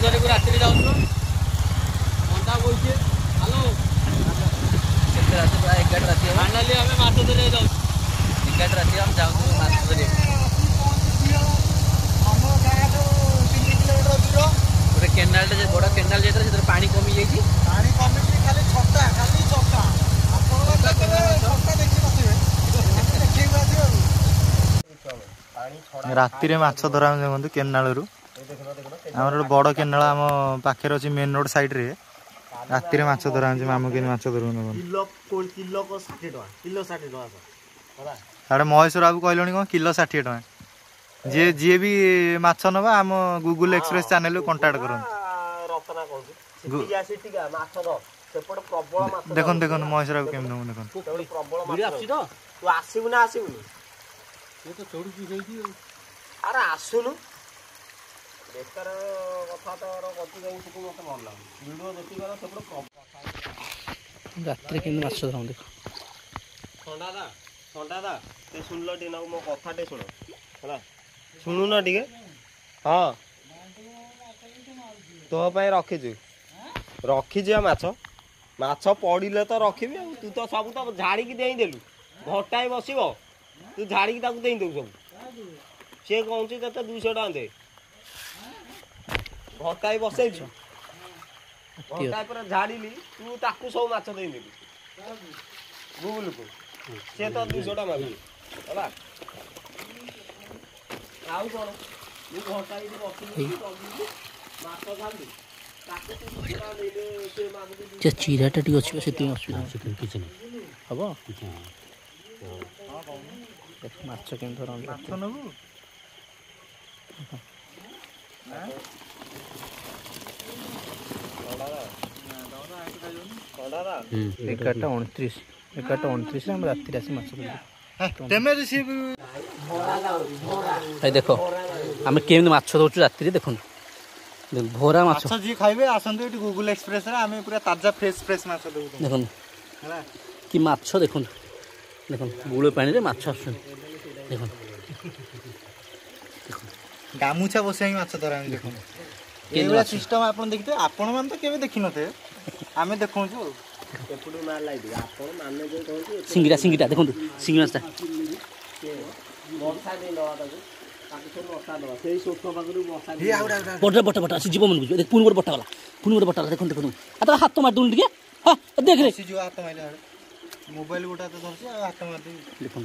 धरे राति जाऊँ अंडा बोलছে हेलो केते राति प्राय 11 राति हम फाइनली हमें माछ धरे जाऊ 11 राति हम जाऊ माछ धरे हम गाय तो 3 किलोमीटर दूर गोटे केनाल जे बड़ केनाल जेतरे सेतर पानी कमी जाई पानी कमी खाली छटा आपण छटा देखि नथिबे देखि आथिबे राति रे माछ धरा देखु केनाल रु आमर बड़ केनाल आम पाखे अच्छी मेन रोड साइड रे राति रे माछ धरा मामू के माछ धरू किलो किलो को 60 टका किलो 60 टका साढ़े महेश्वर बाबू कहलनि कौन किलो 60 टका जी भी माछ नबा आम गूगल एक्सप्रेस चैनल कांटेक्ट करन रतना कहू सिटी आसी टिका माछ द सेपट प्रबल माछ देखन देखन महेश्वर बाबू केम नमु देखन प्रबल माछ आसी तो तू आसीबु ना आसीबु ये तो चढ़ुची सही अरे आसुनु बेकार कथा तो कथि गई से मते मन लाग वीडियो देखि गला सेपट रात्रि के माछ धराऊ देख ठंडा दा ते सुनलो टी ना मो कथा टे सुनो हला सुनु ना टिके हां तो पय रखी जे माछ माछ पड़िले तो रखिबी तू तो सब तो झाड़ी की देई देलु घटाई बसिबो तू झाड़ी की ताकू देई दउ सब से कहूँ ते 200 टका दे घटाई बसै घटाई पर झाड़ीली तू ताकू सब माछ देई देलु गूगल को से तो 200 टका मागु हला आउ कोन मु घटाई दे बसिबी माछ झाड़ी ताकू 200 टका देले से मागु जे चिराटा टी अछि से ती असुविधा किछ नै हबो देख माछ केन धरन माछ नबु एगारटा 29 हम राति आसी माछ तेमे रिसीव भाई देखो आम केमी माछ दौचु राति देखो भोरा माछ जी खाइबे आसंतु एटी गूगल एक्सप्रेस रे आमे पूरा ताजा फ्रेश माछ दउ देखो हला कि माछ देखो देखो गुळ पानी रे माछ आछन देखो गामुछा बसे माछ धरा देखो एवला सिस्टम आपन देखते आपन मान तो केबे देखि नथे आमे देखौ छु एपुडू मार लाई दे आपण माने जे कहू सिंगिटा देखो सिंगिटा वर्षा दे लवा ताकू ताकू से वर्षा दवा सेई सोटो पाकरू वर्षा हे आउडा बटा बटा से जीव मन बुझ देख पुन बटा वाला देखो आ तो हाथ मार दून दिए हां देख रे जो हाथ मारले मोबाइल गोटा तो धरसी हाथ मार दे देखो